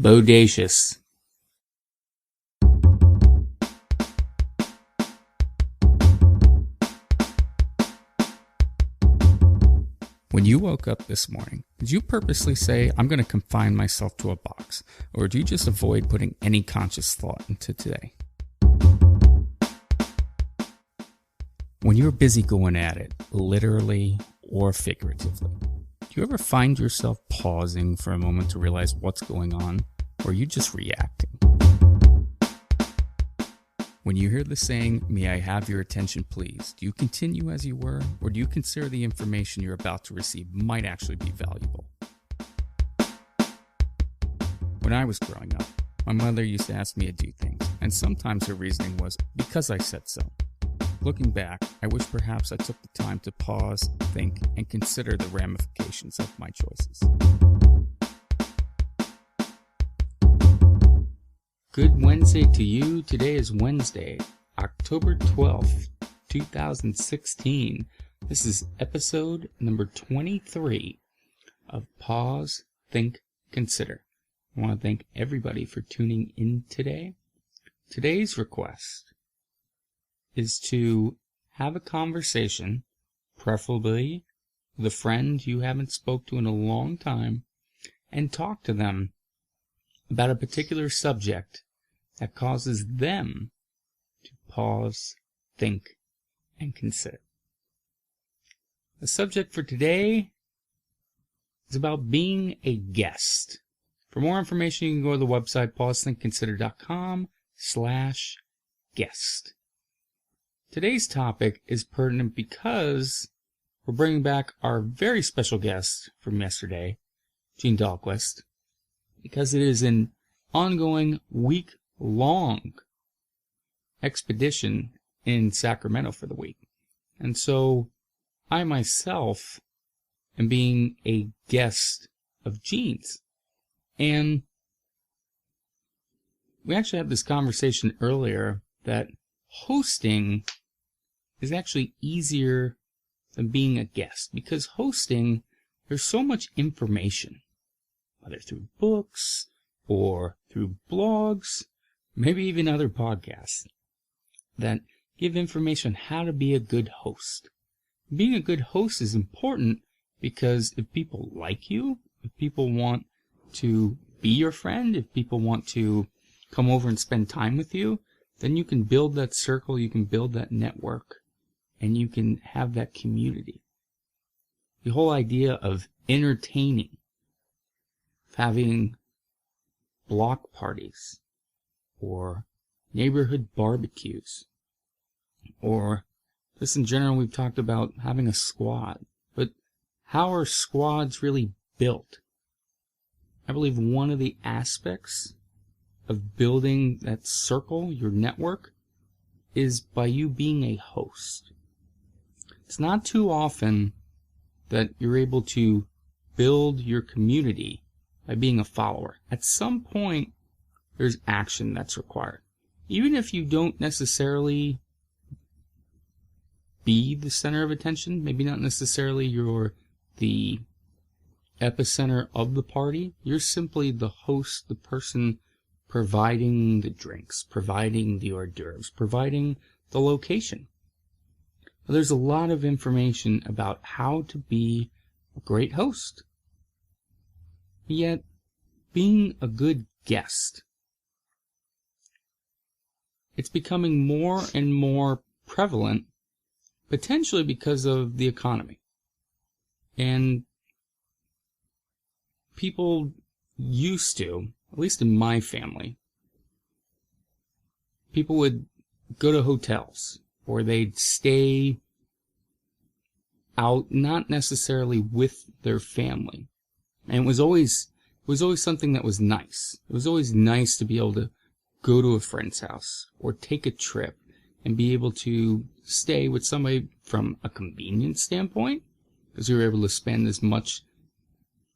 Bodacious. When you woke up this morning, did you purposely say, I'm going to confine myself to a box? Or do you just avoid putting any conscious thought into today? When you're busy going at it, literally or figuratively, do you ever find yourself pausing for a moment to realize what's going on? Or are you just reacting? When you hear the saying, "May I have your attention, please," do you continue as you were, or do you consider the information you're about to receive might actually be valuable? When I was growing up, my mother used to ask me to do things, and sometimes her reasoning was, because I said so. Looking back, I wish perhaps I took the time to pause, think, and consider the ramifications of my choices. Good Wednesday to you. Today is Wednesday, October 12th, 2016. This is episode number 23 of Pause, Think, Consider. I want to thank everybody for tuning in today. Today's request is to have a conversation, preferably with a friend you haven't spoke to in a long time, and talk to them about a particular subject that causes them to pause, think, and consider. The subject for today is about being a guest. For more information, you can go to the website pausethinkconsider.com/guest. Today's topic is pertinent because we're bringing back our very special guest from yesterday, Jean Dahlquist, because it is an ongoing week-long expedition in Sacramento for the week. And so I myself am being a guest of Jean's. And we actually had this conversation earlier that hosting is actually easier than being a guest, because hosting, there's so much information, whether through books or through blogs, maybe even other podcasts, that give information on how to be a good host. Being a good host is important because if people like you, if people want to be your friend, if people want to come over and spend time with you, then you can build that circle, you can build that network, and you can have that community. The whole idea of entertaining, of having block parties, or neighborhood barbecues, or just in general, we've talked about having a squad. But how are squads really built? I believe one of the aspects of building that circle, your network, is by you being a host. It's not too often that you're able to build your community by being a follower. At some point, there's action that's required. Even if you don't necessarily be the center of attention, maybe not necessarily you're the epicenter of the party, you're simply the host, the person providing the drinks, providing the hors d'oeuvres, providing the location. There's a lot of information about how to be a great host. Yet, being a good guest, it's becoming more and more prevalent, potentially because of the economy. And people used to, at least in my family, people would go to hotels, or they'd stay out, not necessarily with their family. And it was always something that was nice. It was always nice to be able to go to a friend's house or take a trip and be able to stay with somebody from a convenience standpoint, because you were able to spend as much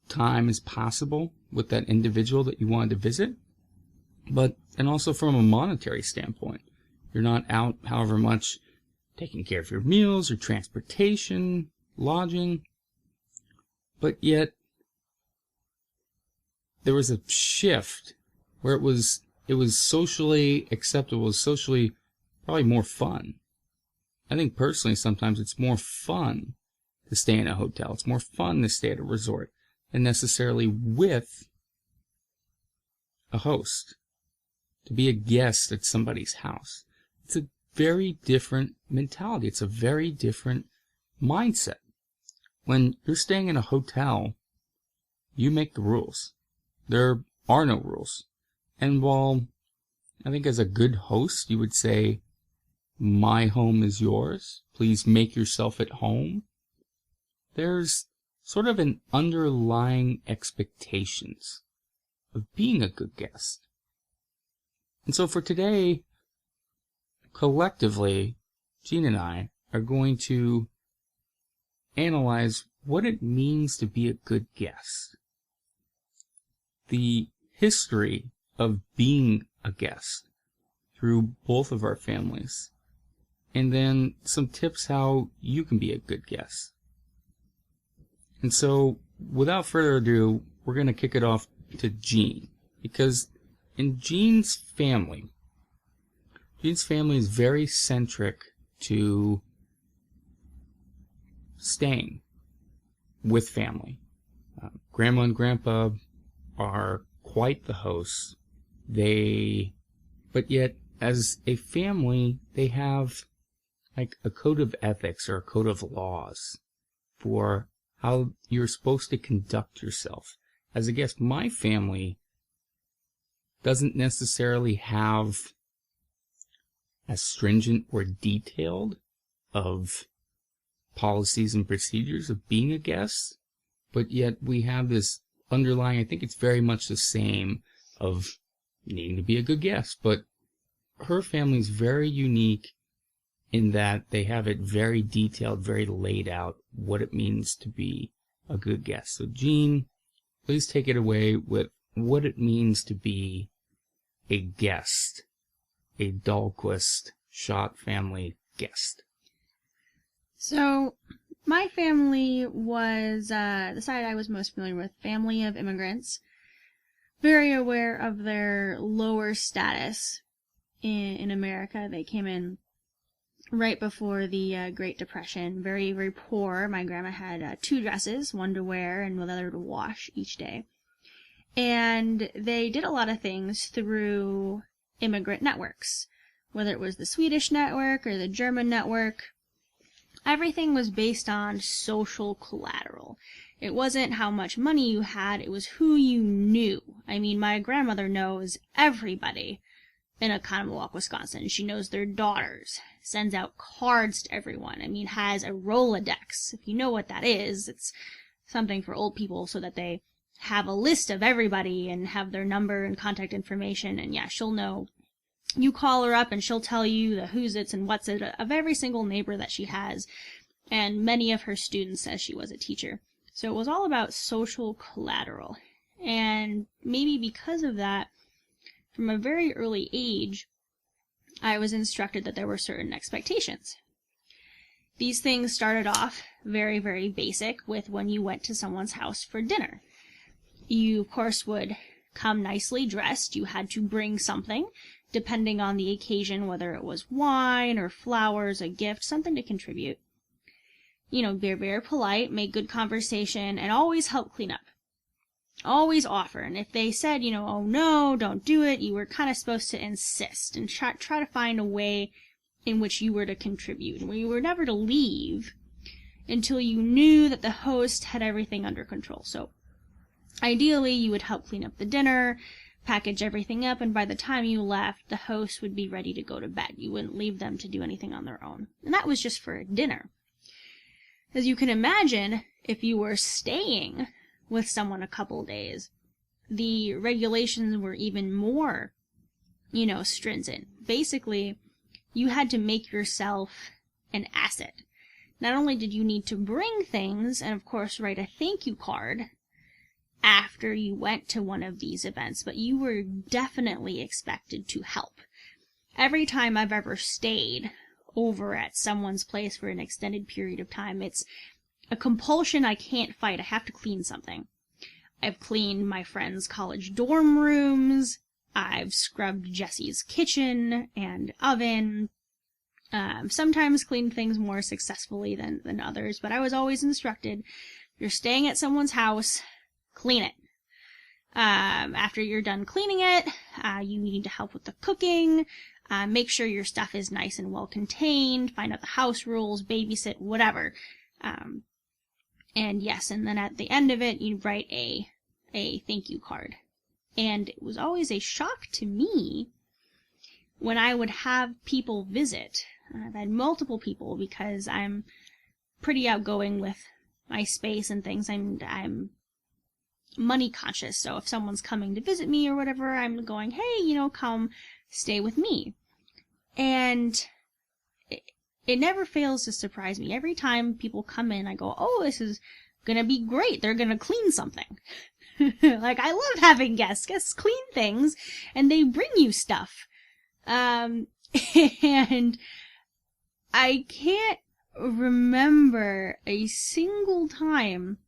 time as possible with that individual that you wanted to visit, and also from a monetary standpoint. You're not out however much taking care of your meals or transportation, lodging, but yet there was a shift where it was socially acceptable, socially probably more fun. I think personally sometimes it's more fun to stay in a hotel. It's more fun to stay at a resort than necessarily with a host, to be a guest at somebody's house. It's a very different mentality. It's a very different mindset. When you're staying in a hotel, you make the rules. There are no rules. And while I think as a good host, you would say, my home is yours, please make yourself at home, there's sort of an underlying expectations of being a good guest. And so for today, collectively, Jean and I are going to analyze what it means to be a good guest, the history of being a guest through both of our families, and then some tips how you can be a good guest. And so, without further ado, we're going to kick it off to Jean, because in Jean's family is very centric to staying with family. Grandma and Grandpa are quite the hosts. But yet, as a family, they have like a code of ethics or a code of laws for how you're supposed to conduct yourself as a guest. My family doesn't necessarily have as stringent or detailed of policies and procedures of being a guest, but yet we have this underlying, I think it's very much the same, of needing to be a good guest. But her family is very unique in that they have it very detailed, very laid out, what it means to be a good guest. So Jean, please take it away with what it means to be a guest, a Dahlquist Schott family guest. So, my family was the side I was most familiar with, family of immigrants, very aware of their lower status in America. They came in right before the Great Depression, very, very poor. My grandma had 2 dresses, one to wear and the other to wash each day. And they did a lot of things through immigrant networks, whether it was the Swedish network or the German network. Everything was based on social collateral. It wasn't how much money you had, it was who you knew. I mean, my grandmother knows everybody in Oconomowoc, Wisconsin. She knows their daughters, sends out cards to everyone. I mean, has a Rolodex. If you know what that is, it's something for old people so that they have a list of everybody and have their number and contact information. And yeah, she'll know. You call her up and she'll tell you the who's its and what's it of every single neighbor that she has, and many of her students as she was a teacher. So it was all about social collateral. And maybe because of that, from a very early age, I was instructed that there were certain expectations. These things started off very, very basic with when you went to someone's house for dinner. You, of course, would come nicely dressed. You had to bring something, depending on the occasion, whether it was wine or flowers, a gift, something to contribute. You know, be very polite, make good conversation, and always help clean up. Always offer. And if they said, you know, oh no, don't do it, you were kind of supposed to insist and try to find a way in which you were to contribute. And you were never to leave until you knew that the host had everything under control. So ideally, you would help clean up the dinner, package everything up, and by the time you left, the host would be ready to go to bed. You wouldn't leave them to do anything on their own. And that was just for dinner. As you can imagine, if you were staying with someone a couple days, the regulations were even more, stringent. Basically, you had to make yourself an asset. Not only did you need to bring things, and of course write a thank you card after you went to one of these events, but you were definitely expected to help. Every time I've ever stayed over at someone's place for an extended period of time, it's a compulsion I can't fight. I have to clean something. I've cleaned my friends' college dorm rooms. I've scrubbed Jesse's kitchen and oven. Sometimes cleaned things more successfully than others, but I was always instructed, you're staying at someone's house, clean it. After you're done cleaning it, you need to help with the cooking, make sure your stuff is nice and well contained, find out the house rules, babysit, whatever. And yes, and then at the end of it, you write a thank you card. And it was always a shock to me when I would have people visit. I've had multiple people because I'm pretty outgoing with my space and things. I'm money conscious, so if someone's coming to visit me or whatever, I'm going, hey, come stay with me. And it never fails to surprise me. Every time people come in, I go, oh, this is gonna be great. They're gonna clean something. Like, I love having guests. Guests clean things, and they bring you stuff. And I can't remember a single time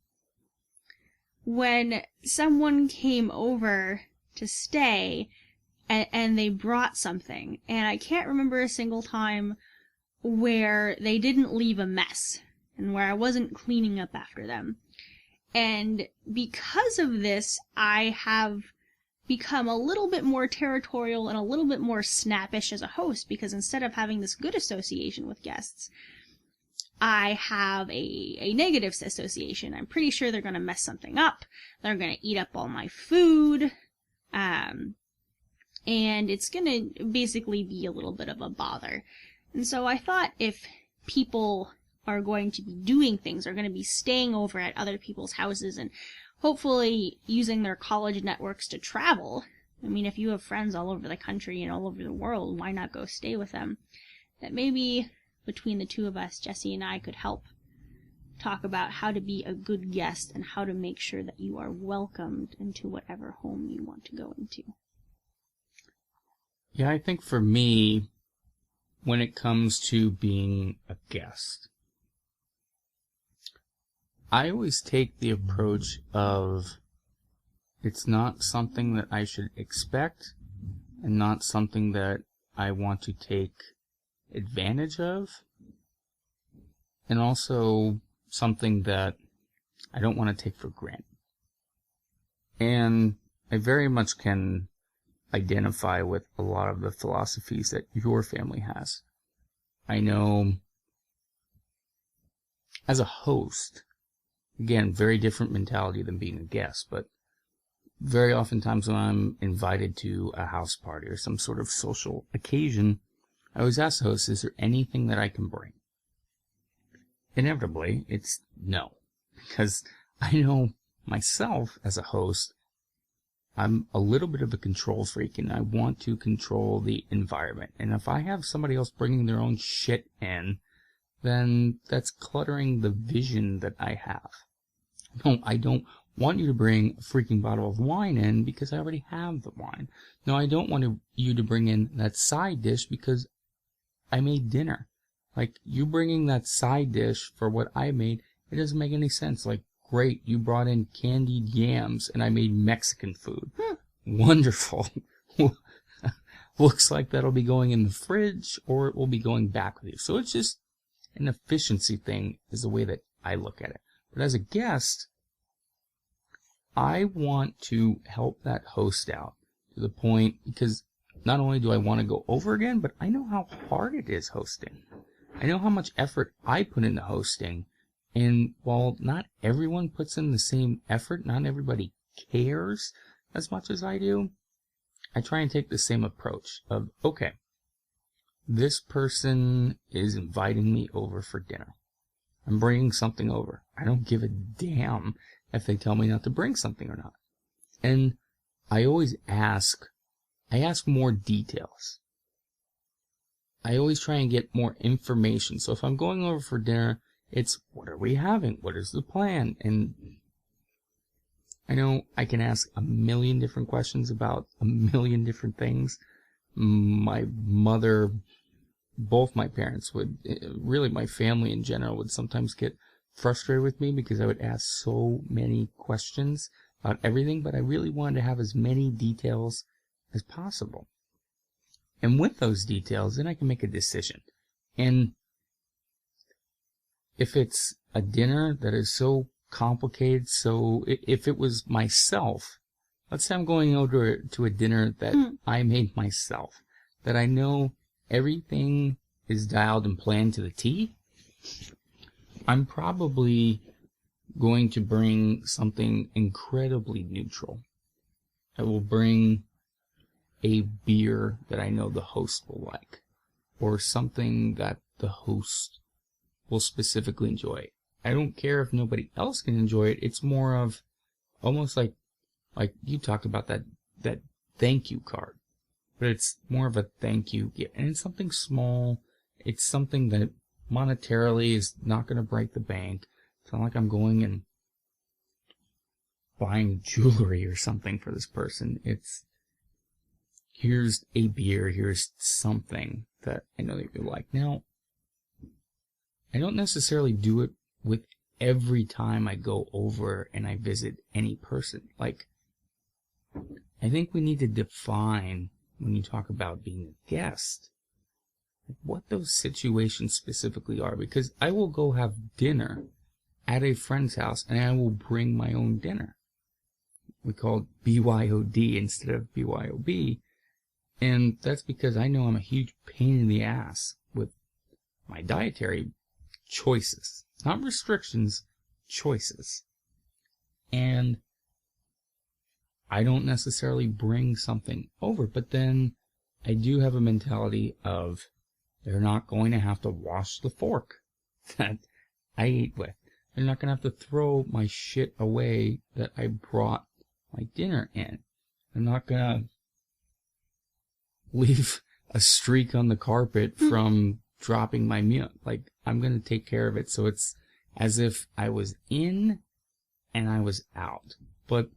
when someone came over to stay and they brought something. And I can't remember a single time where they didn't leave a mess and where I wasn't cleaning up after them. And because of this, I have become a little bit more territorial and a little bit more snappish as a host, because instead of having this good association with guests, I have a negative association. I'm pretty sure they're going to mess something up. They're going to eat up all my food. And it's going to basically be a little bit of a bother. And so I thought if people are going to be doing things, are going to be staying over at other people's houses and hopefully using their college networks to travel. I mean, if you have friends all over the country and all over the world, why not go stay with them? That maybe between the two of us, Jesse and I, could help talk about how to be a good guest and how to make sure that you are welcomed into whatever home you want to go into. Yeah, I think for me, when it comes to being a guest, I always take the approach of it's not something that I should expect and not something that I want to take advantage of, and also something that I don't want to take for granted. And I very much can identify with a lot of the philosophies that your family has. I know as a host, again, very different mentality than being a guest, but very oftentimes when I'm invited to a house party or some sort of social occasion, I always ask the host, is there anything that I can bring? Inevitably, it's no. Because I know myself as a host, I'm a little bit of a control freak and I want to control the environment. And if I have somebody else bringing their own shit in, then that's cluttering the vision that I have. No, I don't want you to bring a freaking bottle of wine in because I already have the wine. No, I don't want you to bring in that side dish because I made dinner. Like, you bringing that side dish for what I made, it doesn't make any sense. Like, great, you brought in candied yams and I made Mexican food. Wonderful. Looks like that'll be going in the fridge or it will be going back with you. So it's just an efficiency thing is the way that I look at it. But as a guest, I want to help that host out to the point, because not only do I want to go over again, but I know how hard it is hosting. I know how much effort I put into hosting. And while not everyone puts in the same effort, not everybody cares as much as I do, I try and take the same approach of, okay, this person is inviting me over for dinner. I'm bringing something over. I don't give a damn if they tell me not to bring something or not. And I always ask more details. I always try and get more information. So if I'm going over for dinner, it's what are we having? What is the plan? And I know I can ask a million different questions about a million different things. My mother, both my parents would, really my family in general would sometimes get frustrated with me because I would ask so many questions about everything, but I really wanted to have as many details as possible. And with those details, then I can make a decision. And if it's a dinner that is so complicated, so if it was myself, let's say I'm going over to a dinner that I made myself, that I know everything is dialed and planned to the T, I'm probably going to bring something incredibly neutral. I will bring a beer that I know the host will like, or something that the host will specifically enjoy. I don't care if nobody else can enjoy it. It's more of almost like you talked about that thank you card, but it's more of a thank you gift, and it's something small. It's something that monetarily is not going to break the bank. It's not like I'm going and buying jewelry or something for this person. It's, here's a beer, here's something that I know that you like. Now, I don't necessarily do it with every time I go over and I visit any person. Like, I think we need to define, when you talk about being a guest, what those situations specifically are. Because I will go have dinner at a friend's house and I will bring my own dinner. We call it BYOD instead of BYOB. And that's because I know I'm a huge pain in the ass with my dietary choices. Not restrictions, choices. And I don't necessarily bring something over, but then I do have a mentality of they're not going to have to wash the fork that I ate with. They're not going to have to throw my shit away that I brought my dinner in. I'm not going to leave a streak on the carpet from dropping my meal. Like, I'm going to take care of it so it's as if I was in and I was out. But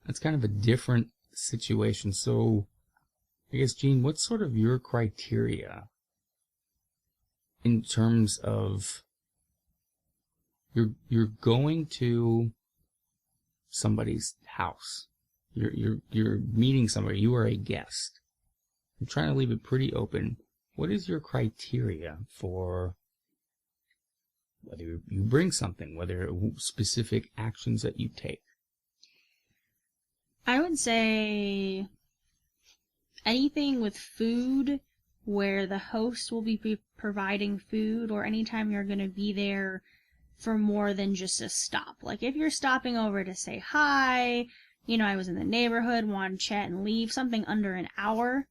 that's kind of a different situation. So, I guess, Gene, what's sort of your criteria in terms of you're going to somebody's house. You're meeting somebody. You are a guest. I'm trying to leave it pretty open. What is your criteria for whether you bring something, whether specific actions that you take? I would say anything with food where the host will be providing food, or anytime you're going to be there for more than just a stop. Like if you're stopping over to say hi, I was in the neighborhood, wanted to chat and leave, something under an hour,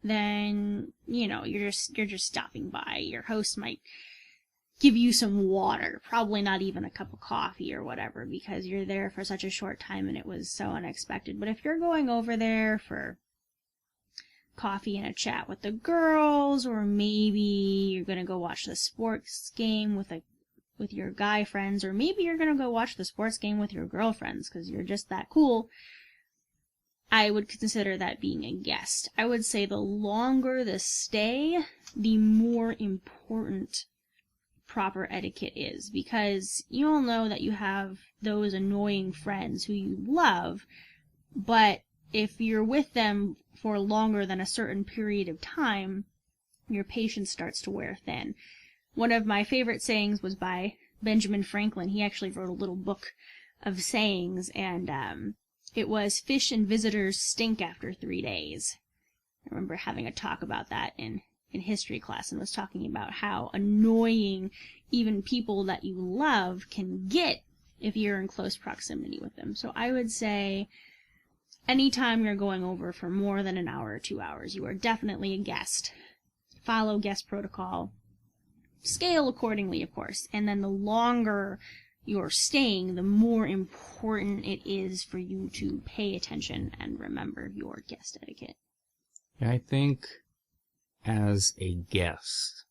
then, you're just stopping by. Your host might give you some water, probably not even a cup of coffee or whatever, because you're there for such a short time and it was so unexpected. But if you're going over there for coffee and a chat with the girls, or maybe you're going to go watch the sports game with your guy friends, or maybe you're going to go watch the sports game with your girlfriends because you're just that cool, I would consider that being a guest. I would say the longer the stay, the more important proper etiquette is, because you all know that you have those annoying friends who you love, but if you're with them for longer than a certain period of time, your patience starts to wear thin. One of my favorite sayings was by Benjamin Franklin. He actually wrote a little book of sayings, and it was, "Fish and visitors stink after 3 days." I remember having a talk about that in history class, and was talking about how annoying even people that you love can get if you're in close proximity with them. So I would say anytime you're going over for more than an hour or 2 hours, you are definitely a guest. Follow guest protocol. Scale accordingly, of course. And then the longer you're staying, the more important it is for you to pay attention and remember your guest etiquette. Yeah, I think as a guest,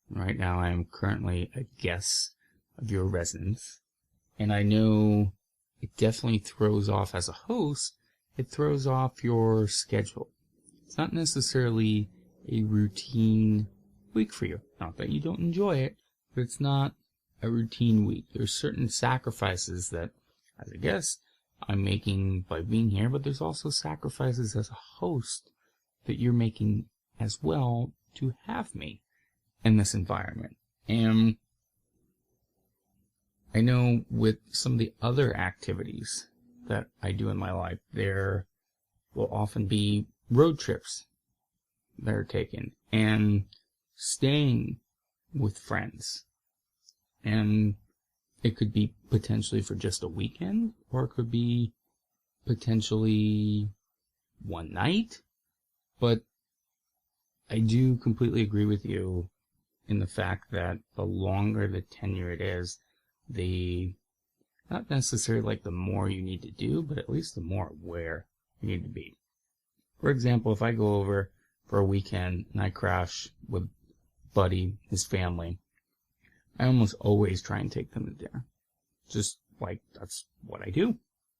right now I am currently a guest of your residence, and I know it definitely throws off, as a host, it throws off your schedule. It's not necessarily a routine week for you. Not that you don't enjoy it, but it's not a routine week. There's certain sacrifices that, as a guest, I'm making by being here, but there's also sacrifices as a host that you're making as well to have me in this environment. And I know with some of the other activities that I do in my life, there will often be road trips that are taken and staying with friends. And it could be potentially for just a weekend, or it could be potentially one night. But I do completely agree with you in the fact that the longer the tenure it is, the not necessarily like the more you need to do, but at least the more aware you need to be. For example, if I go over for a weekend and I crash with Buddy, his family, I almost always try and take them to dinner. Just like, that's what I do.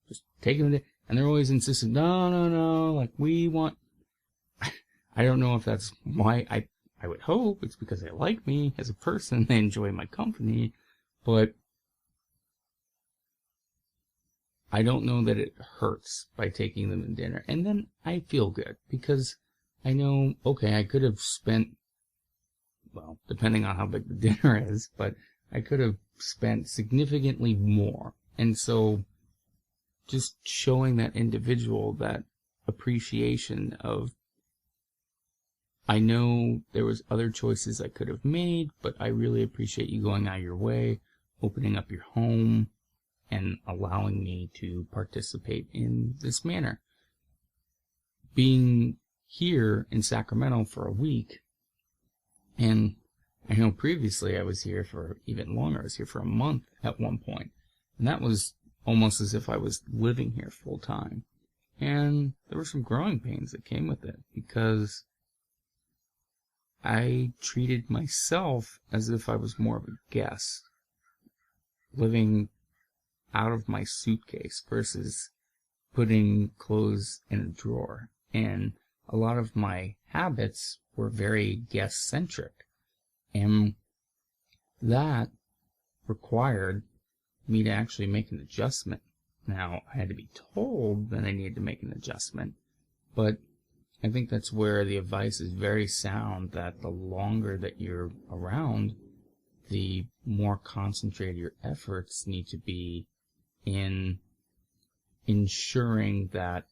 Just take them to dinner. And they're always insistent, no, like we want... I don't know if that's why I would hope it's because they like me as a person, they enjoy my company, but I don't know that it hurts by taking them to dinner. And then I feel good because I know, okay, I could have spent, well, depending on how big the dinner is, but I could have spent significantly more. And so just showing that individual that appreciation of, I know there was other choices I could have made, but I really appreciate you going out of your way, opening up your home, and allowing me to participate in this manner. Being here in Sacramento for a week, and I know previously I was here for even longer. I was here for a month at one point, and that was almost as if I was living here full time. And there were some growing pains that came with it, because I treated myself as if I was more of a guest, living out of my suitcase versus putting clothes in a drawer. And a lot of my habits were very guest-centric. And that required me to actually make an adjustment. Now, I had to be told that I needed to make an adjustment, but I think that's where the advice is very sound, that the longer that you're around, the more concentrated your efforts need to be in ensuring that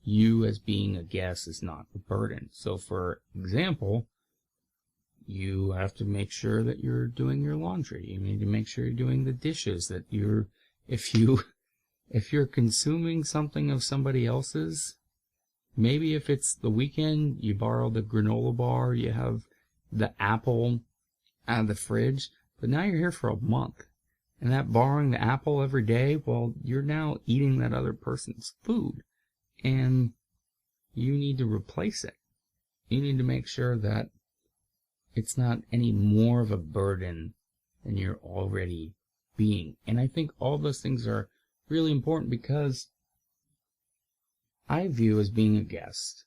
you as being a guest is not a burden. So for example, you have to make sure that you're doing your laundry. You need to make sure you're doing the dishes, that if you're consuming something of somebody else's, maybe if it's the weekend, you borrow the granola bar, you have the apple out of the fridge, but now you're here for a month. And that borrowing the apple every day, well, you're now eating that other person's food. And you need to replace it. You need to make sure that it's not any more of a burden than you're already being. And I think all those things are really important, because I view as being a guest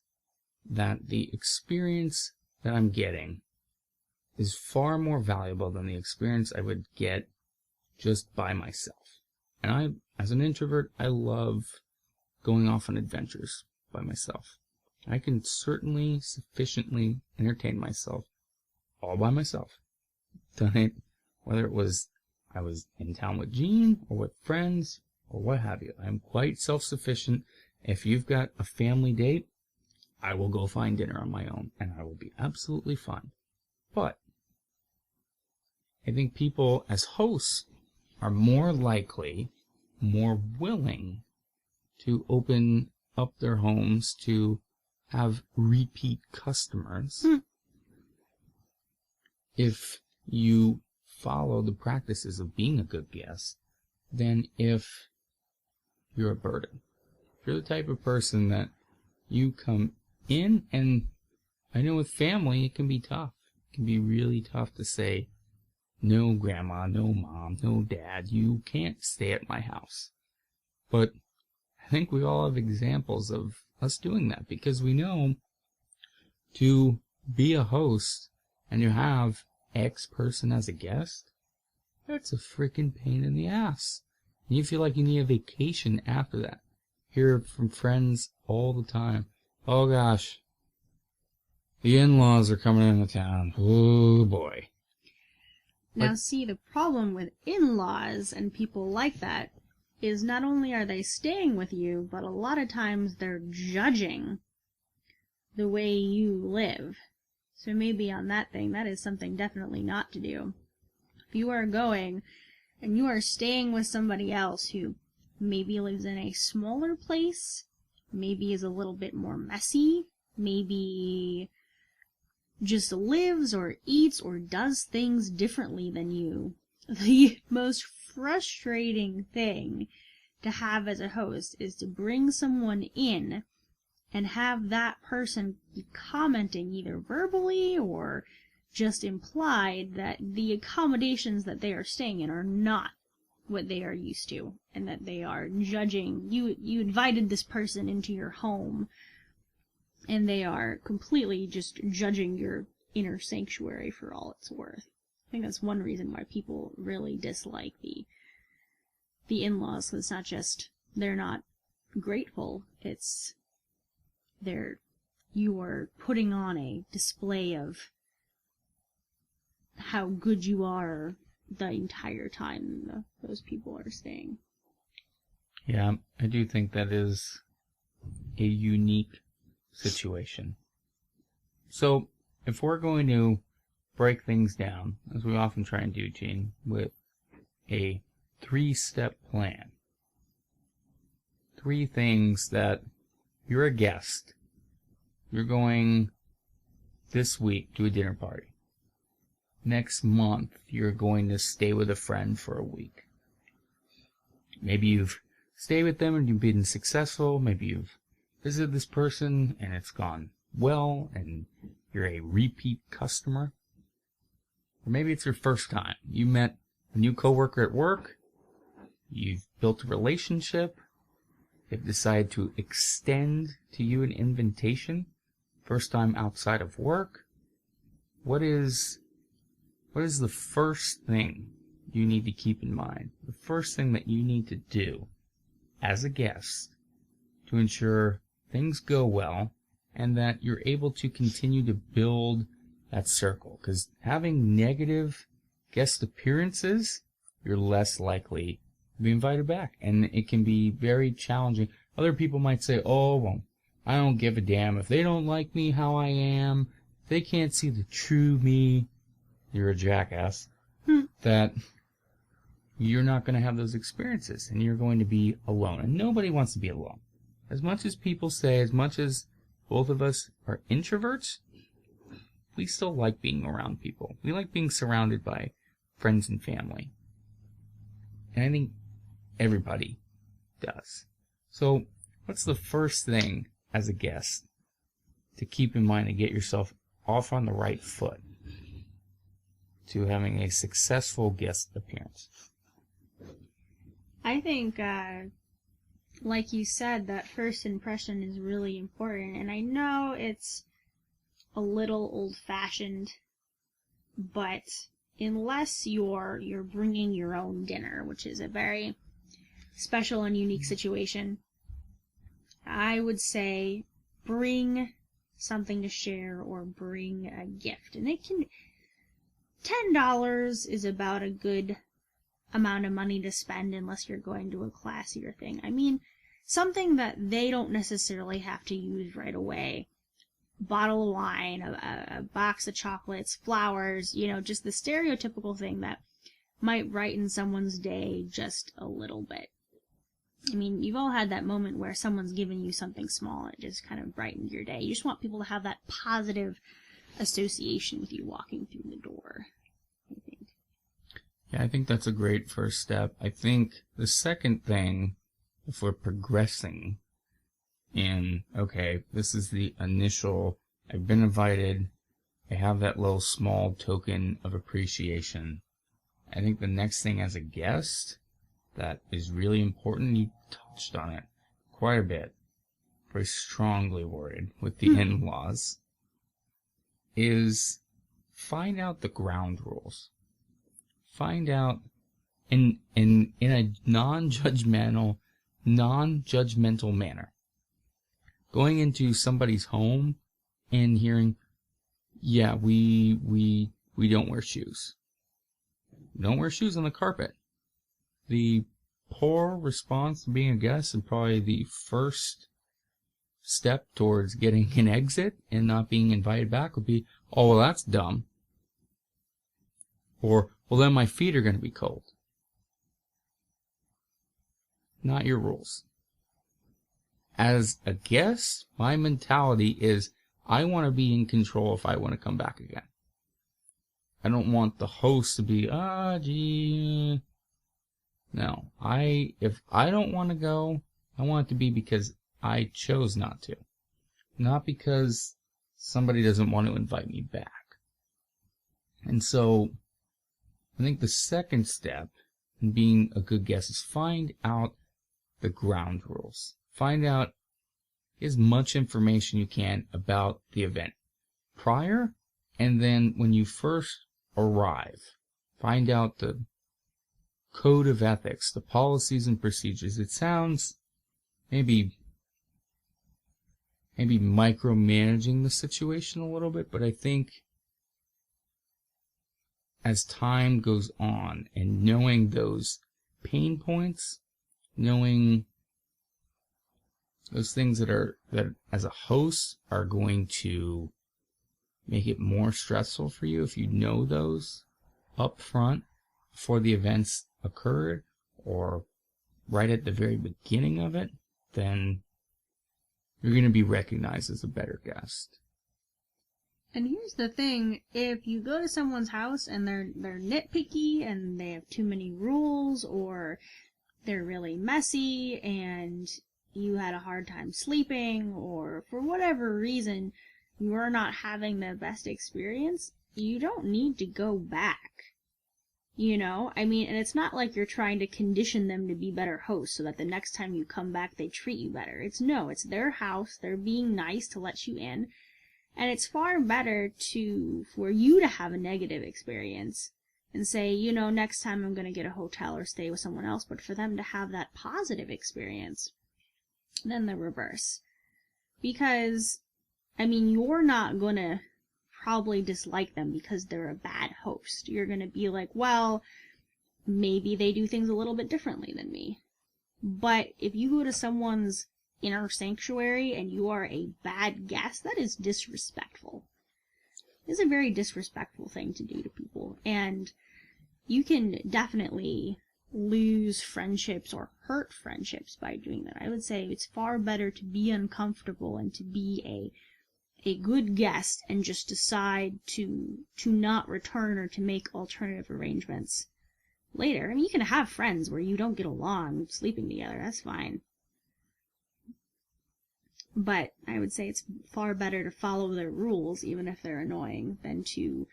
that the experience that I'm getting is far more valuable than the experience I would get just by myself. And as an introvert, I love going off on adventures by myself. I can certainly sufficiently entertain myself all by myself. Done it, whether it was I was in town with Jean or with friends or what have you. I'm quite self-sufficient. If you've got a family date, I will go find dinner on my own, and I will be absolutely fine. But I think people as hosts are more likely, more willing to open up their homes to have repeat customers if you follow the practices of being a good guest than if you're a burden. If you're the type of person that you come in, and I know with family it can be tough. It can be really tough to say, no grandma, no mom, no dad, you can't stay at my house. But I think we all have examples of us doing that, because we know to be a host and you have X person as a guest, that's a freaking pain in the ass. And you feel like you need a vacation after that. hear from friends all the time. Oh gosh, the in-laws are coming into town. Oh boy. Now see, the problem with in-laws and people like that is not only are they staying with you, but a lot of times they're judging the way you live. So maybe on that thing, that is something definitely not to do. If you are going and you are staying with somebody else who maybe lives in a smaller place, maybe is a little bit more messy, maybe just lives or eats or does things differently than you, the most frustrating thing to have as a host is to bring someone in and have that person be commenting either verbally or just implied that the accommodations that they are staying in are not what they are used to, and that they are judging. You invited this person into your home, and they are completely just judging your inner sanctuary for all it's worth. I think that's one reason why people really dislike the in-laws. It's not just they're not grateful, it's you are putting on a display of how good you are the entire time those people are staying. Yeah, I do think that is a unique situation. So, if we're going to break things down, as we often try and do, Gene, with a 3-step plan, 3 things that you're a guest, you're going this week to a dinner party. Next month, you're going to stay with a friend for a week. Maybe you've stayed with them and you've been successful. Maybe you've visited this person and it's gone well and you're a repeat customer. Or maybe it's your first time. You met a new coworker at work. You've built a relationship. They've decided to extend to you an invitation. First time outside of work. What is the first thing you need to keep in mind? The first thing that you need to do as a guest to ensure things go well and that you're able to continue to build that circle. Because having negative guest appearances, you're less likely to be invited back. And it can be very challenging. Other people might say, oh, well, I don't give a damn. If they don't like me how I am, if they can't see the true me, you're a jackass. That you're not going to have those experiences and you're going to be alone. And nobody wants to be alone. As much as people say, as much as both of us are introverts, we still like being around people. We like being surrounded by friends and family. And I think everybody does. So, what's the first thing as a guest to keep in mind to get yourself off on the right foot to having a successful guest appearance? I think, like you said, that first impression is really important. And I know it's a little old-fashioned, but unless you're bringing your own dinner, which is a very special and unique situation, I would say bring something to share or bring a gift. And it can... $10 is about a good amount of money to spend unless you're going to a classier thing. I mean, something that they don't necessarily have to use right away. Bottle of wine, a box of chocolates, flowers, just the stereotypical thing that might brighten someone's day just a little bit. I mean, you've all had that moment where someone's given you something small and it just kind of brightened your day. You just want people to have that positive association with you walking through the door, I think. Yeah, I think that's a great first step. I think the second thing, if we're progressing in, okay, this is the initial, I've been invited, I have that little small token of appreciation. I think the next thing as a guest that is really important, you touched on it quite a bit, very strongly worded with the in-laws, is find out the ground rules. Find out in a non-judgmental, non-judgmental manner. Going into somebody's home and hearing, yeah, we don't wear shoes. We don't wear shoes on the carpet. The poor response to being a guest and probably the first step towards getting an exit and not being invited back would be, oh, well, that's dumb. Or, well, then my feet are going to be cold. Not your rules. As a guest, my mentality is I want to be in control if I want to come back again. I don't want the host to be, gee. No, if I don't want to go, I want it to be because I chose not to. Not because somebody doesn't want to invite me back. And so, I think the second step in being a good guest is find out the ground rules. Find out as much information you can about the event prior, and then when you first arrive, find out the code of ethics, the policies and procedures. It sounds maybe micromanaging the situation a little bit, but I think as time goes on and knowing those pain points, knowing those things that as a host are going to make it more stressful for you, if you know those up front before the events occurred or right at the very beginning of it, then you're going to be recognized as a better guest. And here's the thing, if you go to someone's house and they're nitpicky and they have too many rules, or they're really messy and you had a hard time sleeping, or for whatever reason you are not having the best experience, you don't need to go back. You know, I mean, and it's not like you're trying to condition them to be better hosts so that the next time you come back they treat you better. It's their house, they're being nice to let you in, and it's far better for you to have a negative experience and say, you know, next time I'm going to get a hotel or stay with someone else, but for them to have that positive experience than the reverse. Because, I mean, you're not going to probably dislike them because they're a bad host. You're going to be like, well, maybe they do things a little bit differently than me. But if you go to someone's inner sanctuary and you are a bad guest, that is disrespectful. It's a very disrespectful thing to do to people. And you can definitely lose friendships or hurt friendships by doing that. I would say it's far better to be uncomfortable and to be a good guest and just decide to not return or to make alternative arrangements later. I mean, you can have friends where you don't get along sleeping together. That's fine. But I would say it's far better to follow their rules, even if they're annoying, than to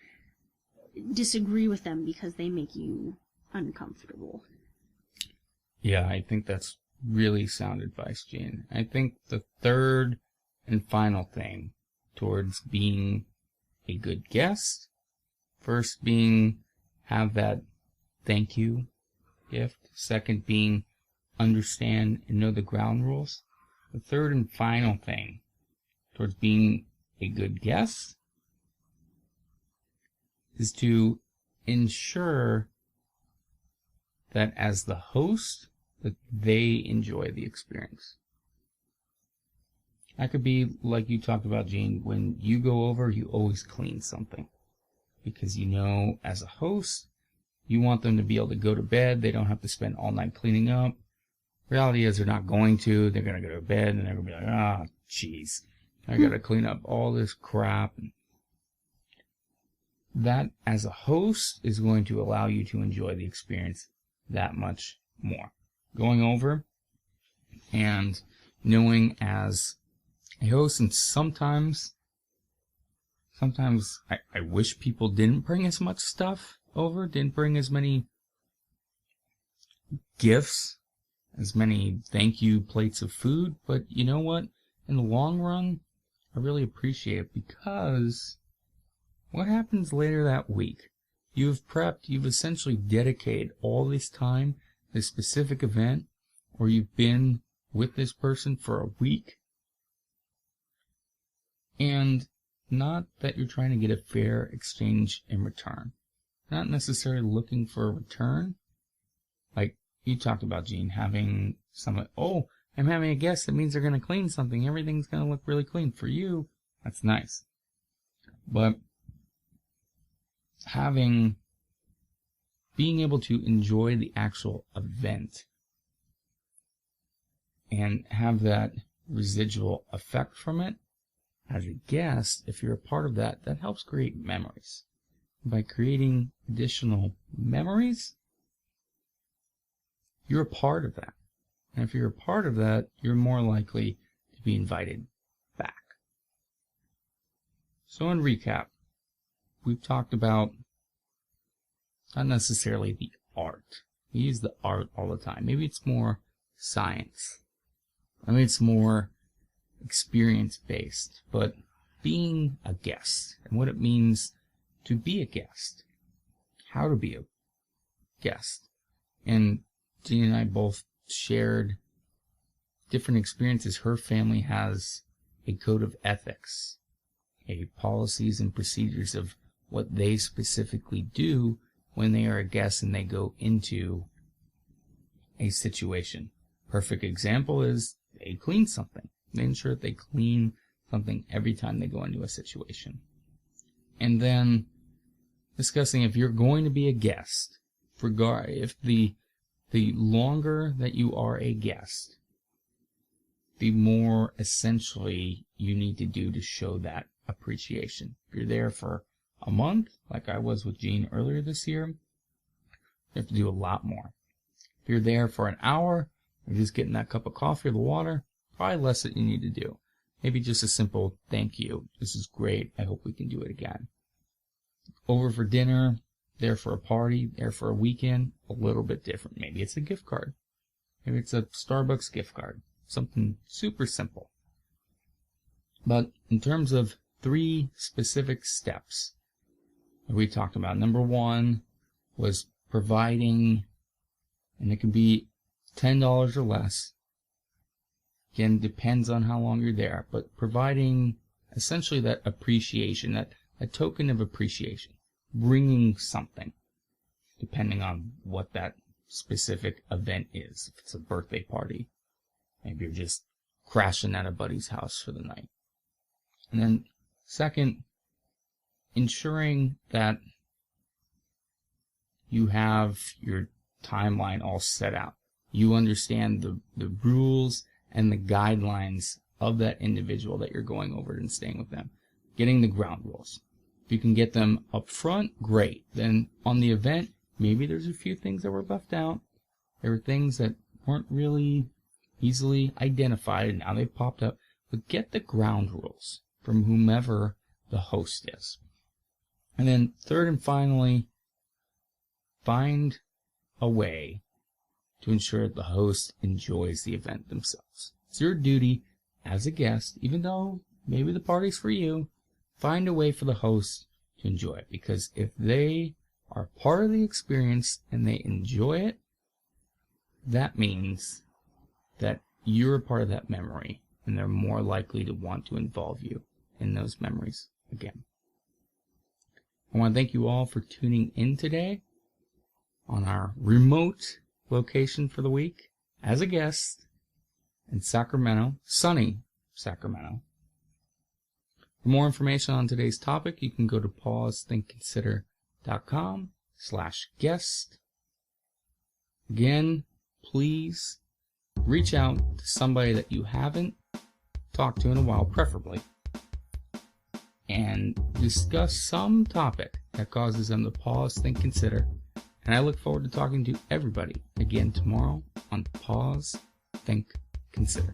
disagree with them because they make you uncomfortable. Yeah, I think that's really sound advice, Jean. I think the third and final thing towards being a good guest, first being have that thank you gift, second being understand and know the ground rules. The third and final thing towards being a good guest is to ensure that as the host, that they enjoy the experience. That could be, like you talked about, Jean, when you go over, you always clean something. Because you know, as a host, you want them to be able to go to bed. They don't have to spend all night cleaning up. Reality is they're not going to. They're going to go to bed and they're going to be like, jeez, I got to clean up all this crap. That, as a host, is going to allow you to enjoy the experience that much more. Going over and knowing as a host, and sometimes I wish people didn't bring as much stuff over, didn't bring as many gifts, as many thank you plates of food, but you know what? In the long run, I really appreciate it, because what happens later that week? You've essentially dedicated all this time to a specific event or you've been with this person for a week, and not that you're trying to get a fair exchange in return. Not necessarily looking for a return. Like you talked about, Gene, having someone, oh, I'm having a guest, that means they're going to clean something. Everything's going to look really clean. For you, that's nice. But being able to enjoy the actual event and have that residual effect from it as a guest, if you're a part of that, that helps create memories. By creating additional memories, you're a part of that. And if you're a part of that, you're more likely to be invited back. So in recap, we've talked about not necessarily the art. We use the art all the time. Maybe it's more science. Maybe it's more experience-based. But being a guest and what it means to be a guest. How to be a guest. And Jean and I both shared different experiences. Her family has a code of ethics, a policies and procedures of what they specifically do when they are a guest and they go into a situation. Perfect example is they clean something. They ensure that they clean something every time they go into a situation. And then discussing if you're going to be a guest, if the longer that you are a guest, the more essentially you need to do to show that appreciation. If you're there for a month, like I was with Jean earlier this year, you have to do a lot more. If you're there for an hour, you're just getting that cup of coffee or the water, probably less that you need to do. Maybe just a simple thank you. This is great. I hope we can do it again. Over for dinner, there for a party, there for a weekend, a little bit different. Maybe it's a gift card. Maybe it's a Starbucks gift card. Something super simple. But in terms of 3 specific steps that we talked about, number 1 was providing, and it can be $10 or less. Again, depends on how long you're there, but providing essentially that appreciation, that a token of appreciation, bringing something, depending on what that specific event is. If it's a birthday party, maybe you're just crashing at a buddy's house for the night. And then second, ensuring that you have your timeline all set out. You understand the rules and the guidelines of that individual that you're going over and staying with them. Getting the ground rules. If you can get them up front, great. Then on the event, maybe there's a few things that were left out. There were things that weren't really easily identified, and now they've popped up. But get the ground rules from whomever the host is. And then third and finally, find a way to ensure that the host enjoys the event themselves. It's your duty as a guest, even though maybe the party's for you, find a way for the host to enjoy it. Because if they are part of the experience and they enjoy it, that means that you're a part of that memory, and they're more likely to want to involve you in those memories again. I want to thank you all for tuning in today on our remote location for the week as a guest in Sacramento, sunny Sacramento. For more information on today's topic, you can go to pausethinkconsider.com/guest. Again, please reach out to somebody that you haven't talked to in a while, preferably, and discuss some topic that causes them to pause, think, consider. And I look forward to talking to everybody again tomorrow on Pause, Think, Consider.